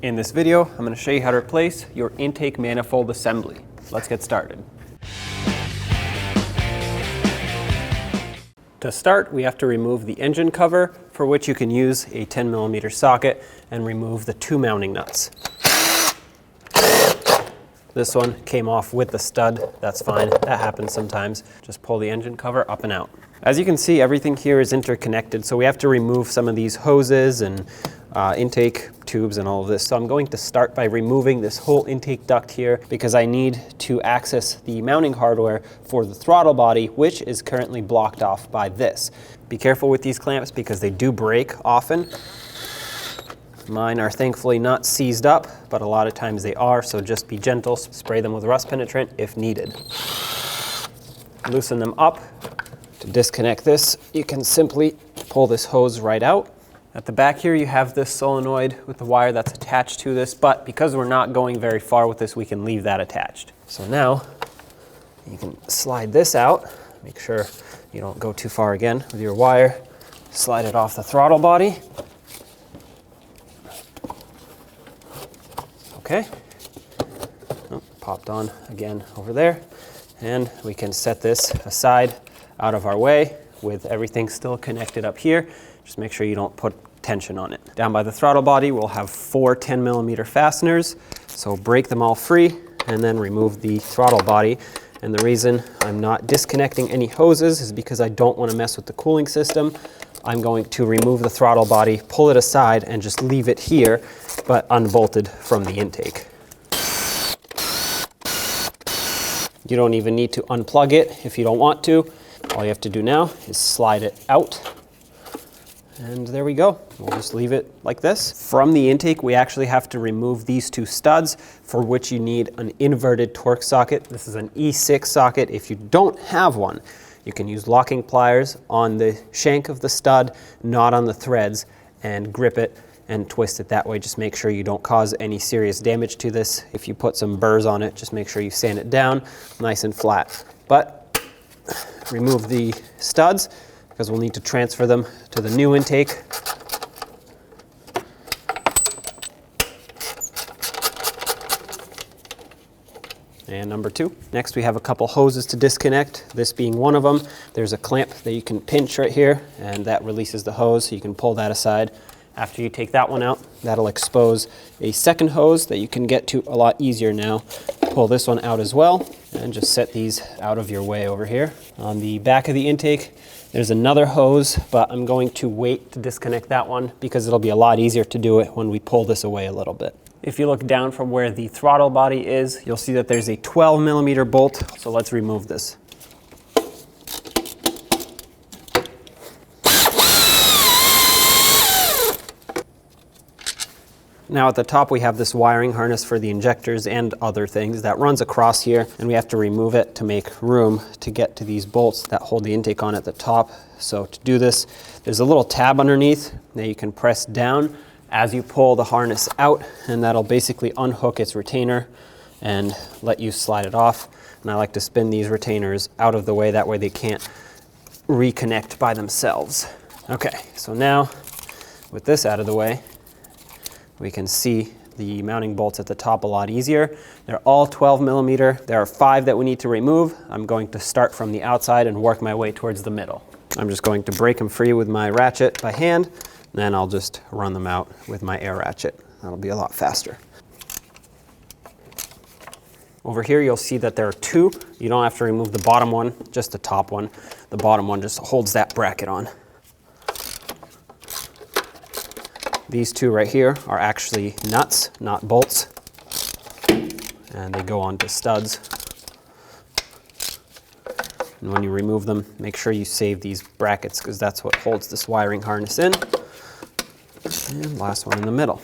In this video, I'm going to show you how to replace your intake manifold assembly. Let's get started. To start, we have to remove the engine cover, for which you can use a 10mm socket and remove the two mounting nuts. This one came off with the stud. That's fine. That happens sometimes. Just pull the engine cover up and out. As you can see, everything here is interconnected, so we have to remove some of these hoses and intake tubes and all of this. So I'm going to start by removing this whole intake duct here because I need to access the mounting hardware for the throttle body, which is currently blocked off by this. Be careful with these clamps because they do break often. Mine are thankfully not seized up, but a lot of times they are, so just be gentle. Spray them with rust penetrant if needed. Loosen them up. To disconnect this, you can simply pull this hose right out. At the back here, you have this solenoid with the wire that's attached to this, but because we're not going very far with this, we can leave that attached. So now, you can slide this out. Make sure you don't go too far again with your wire. Slide it off the throttle body. Okay. Oh, popped on again over there. And we can set this aside out of our way with everything still connected up here. Just make sure you don't put tension on it. Down by the throttle body, we'll have 4 10mm fasteners. So break them all free and then remove the throttle body. And the reason I'm not disconnecting any hoses is because I don't want to mess with the cooling system. I'm going to remove the throttle body, pull it aside, and just leave it here, but unbolted from the intake. You don't even need to unplug it if you don't want to. All you have to do now is slide it out. And there we go. We'll just leave it like this. From the intake, we actually have to remove these two studs, for which you need an inverted Torx socket. This is an E6 socket. If you don't have one, you can use locking pliers on the shank of the stud, not on the threads, and grip it and twist it that way. Just make sure you don't cause any serious damage to this. If you put some burrs on it, just make sure you sand it down nice and flat. But remove the studs because we'll need to transfer them to the new intake. And number 2. Next, we have a couple hoses to disconnect, this being one of them. There's a clamp that you can pinch right here, and that releases the hose, so you can pull that aside. After you take that one out, that'll expose a second hose that you can get to a lot easier now. Pull this one out as well, and just set these out of your way over here. On the back of the intake, there's another hose, but I'm going to wait to disconnect that one because it'll be a lot easier to do it when we pull this away a little bit. If you look down from where the throttle body is, you'll see that there's a 12mm bolt, so let's remove this. Now at the top we have this wiring harness for the injectors and other things that runs across here, and we have to remove it to make room to get to these bolts that hold the intake on at the top. So to do this, there's a little tab underneath that you can press down as you pull the harness out, and that'll basically unhook its retainer and let you slide it off. And I like to spin these retainers out of the way, that way they can't reconnect by themselves. Okay, so now with this out of the way, we can see the mounting bolts at the top a lot easier. They're all 12mm. There are 5 that we need to remove. I'm going to start from the outside and work my way towards the middle. I'm just going to break them free with my ratchet by hand, then I'll just run them out with my air ratchet. That'll be a lot faster. Over here you'll see that there are 2. You don't have to remove the bottom one, just the top one. The bottom one just holds that bracket on. These 2 right here are actually nuts, not bolts, and they go onto studs. And when you remove them, make sure you save these brackets because that's what holds this wiring harness in. And last one in the middle.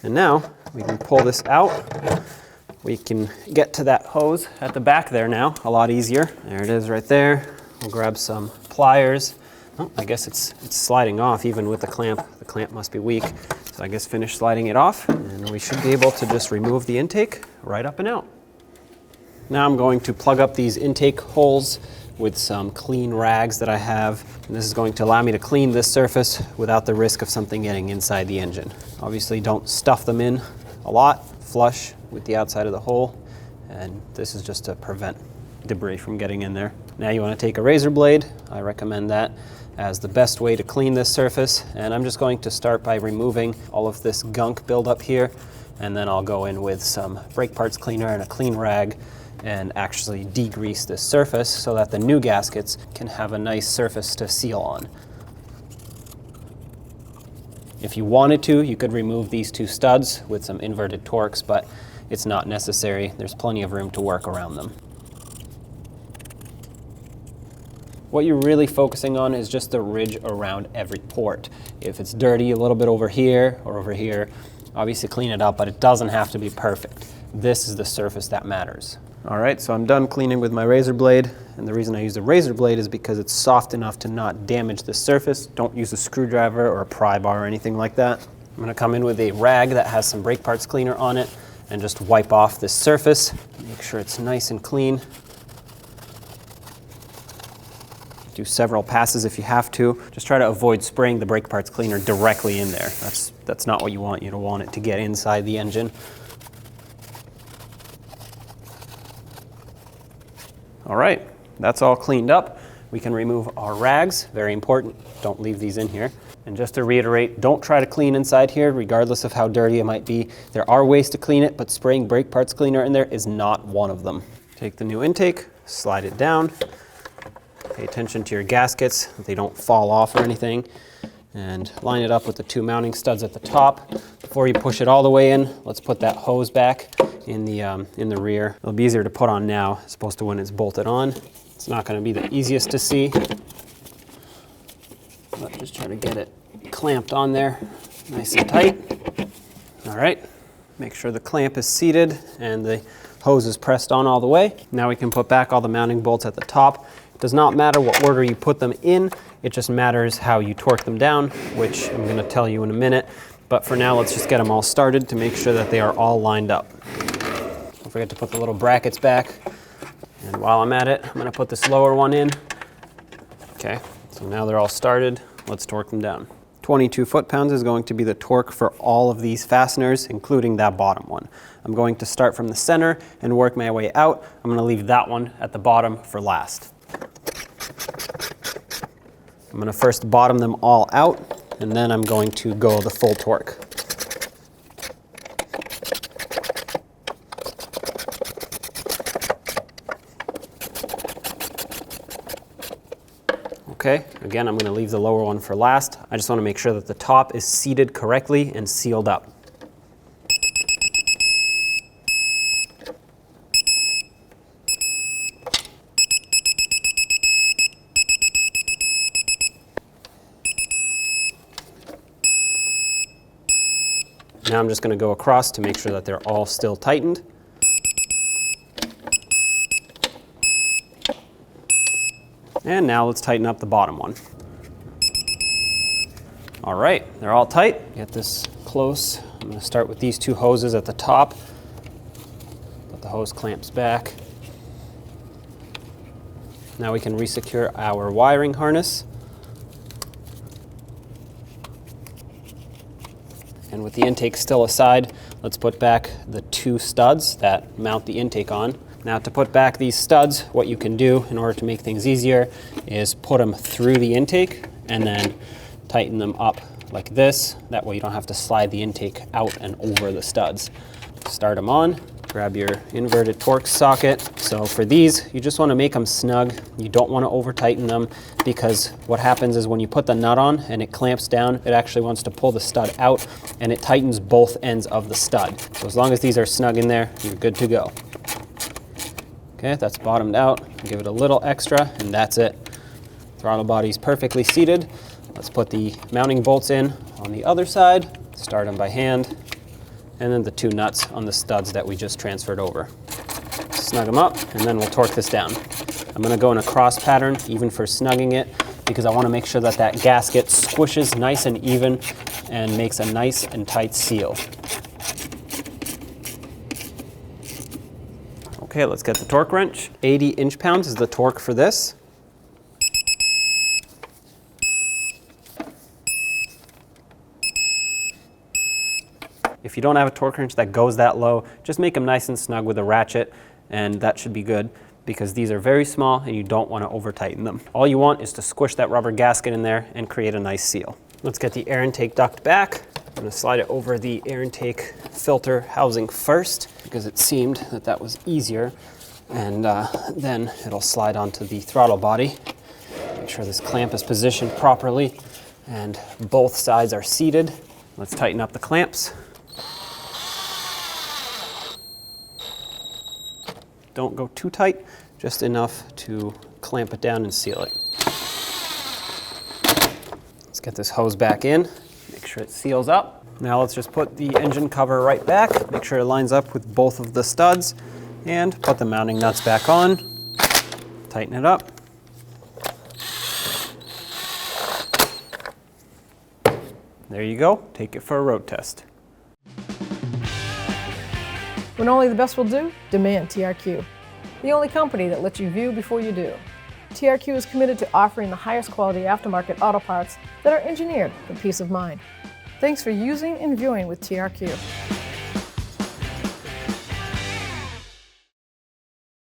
And now we can pull this out. We can get to that hose at the back there now a lot easier. There it is right there. We'll grab some pliers Oh, I guess it's sliding off even with the clamp. The clamp must be weak. So I guess finish sliding it off, and we should be able to just remove the intake right up and out. Now I'm going to plug up these intake holes with some clean rags that I have. And this is going to allow me to clean this surface without the risk of something getting inside the engine. Obviously don't stuff them in a lot, flush with the outside of the hole, and this is just to prevent debris from getting in there. Now you want to take a razor blade. I recommend that as the best way to clean this surface, and I'm just going to start by removing all of this gunk buildup here, and then I'll go in with some brake parts cleaner and a clean rag and actually degrease this surface so that the new gaskets can have a nice surface to seal on. If you wanted to, you could remove these two studs with some inverted Torx, but it's not necessary. There's plenty of room to work around them. What you're really focusing on is just the ridge around every port. If it's dirty a little bit over here or over here, obviously clean it up, but it doesn't have to be perfect. This is the surface that matters. All right, so I'm done cleaning with my razor blade, and the reason I use the razor blade is because it's soft enough to not damage the surface. Don't use a screwdriver or a pry bar or anything like that. I'm gonna come in with a rag that has some brake parts cleaner on it and just wipe off this surface. Make sure it's nice and clean. Do several passes if you have to. Just try to avoid spraying the brake parts cleaner directly in there. That's not what you want. You don't want it to get inside the engine. All right, that's all cleaned up. We can remove our rags, very important. Don't leave these in here. And just to reiterate, don't try to clean inside here, regardless of how dirty it might be. There are ways to clean it, but spraying brake parts cleaner in there is not one of them. Take the new intake, slide it down. Pay attention to your gaskets, that they don't fall off or anything. And line it up with the two mounting studs at the top. Before you push it all the way in, let's put that hose back in the rear. It'll be easier to put on now as opposed to when it's bolted on. It's not going to be the easiest to see, but just try to get it clamped on there nice and tight. All right, make sure the clamp is seated and the hose is pressed on all the way. Now we can put back all the mounting bolts at the top. It does not matter what order you put them in, it just matters how you torque them down, which I'm going to tell you in a minute. But for now, let's just get them all started to make sure that they are all lined up. Don't forget to put the little brackets back. And while I'm at it, I'm going to put this lower one in. Okay, so now they're all started. Let's torque them down. 22 foot-pounds is going to be the torque for all of these fasteners, including that bottom one. I'm going to start from the center and work my way out. I'm going to leave that one at the bottom for last. I'm going to first bottom them all out, and then I'm going to go the full torque. Okay, again, I'm going to leave the lower one for last. I just want to make sure that the top is seated correctly and sealed up. Now I'm just going to go across to make sure that they're all still tightened. And now let's tighten up the bottom one. All right, they're all tight. Get this close. I'm going to start with these two hoses at the top. Put the hose clamps back. Now we can resecure our wiring harness. And with the intake still aside, let's put back the two studs that mount the intake on. Now to put back these studs, what you can do in order to make things easier is put them through the intake and then tighten them up like this. That way you don't have to slide the intake out and over the studs. Start them on, grab your inverted Torx socket. So for these, you just want to make them snug. You don't want to over tighten them because what happens is when you put the nut on and it clamps down, it actually wants to pull the stud out and it tightens both ends of the stud. So as long as these are snug in there, you're good to go. Okay, that's bottomed out. Give it a little extra and that's it. Throttle body's perfectly seated. Let's put the mounting bolts in on the other side, start them by hand, and then the two nuts on the studs that we just transferred over. Snug them up, and then we'll torque this down. I'm going to go in a cross pattern, even for snugging it, because I want to make sure that that gasket squishes nice and even and makes a nice and tight seal. Okay, let's get the torque wrench. 80 inch-pounds is the torque for this. If you don't have a torque wrench that goes that low, just make them nice and snug with a ratchet, and that should be good, because these are very small and you don't want to over tighten them. All you want is to squish that rubber gasket in there and create a nice seal. Let's get the air intake duct back. I'm going to slide it over the air intake filter housing first, because it seemed that that was easier, and then it'll slide onto the throttle body. Make sure this clamp is positioned properly and both sides are seated. Let's tighten up the clamps. Don't go too tight, just enough to clamp it down and seal it. Let's get this hose back in, make sure it seals up. Now let's just put the engine cover right back, make sure it lines up with both of the studs, and put the mounting nuts back on, tighten it up. There you go, take it for a road test. When only the best will do, demand TRQ. The only company that lets you view before you do. TRQ is committed to offering the highest quality aftermarket auto parts that are engineered for peace of mind. Thanks for using and viewing with TRQ.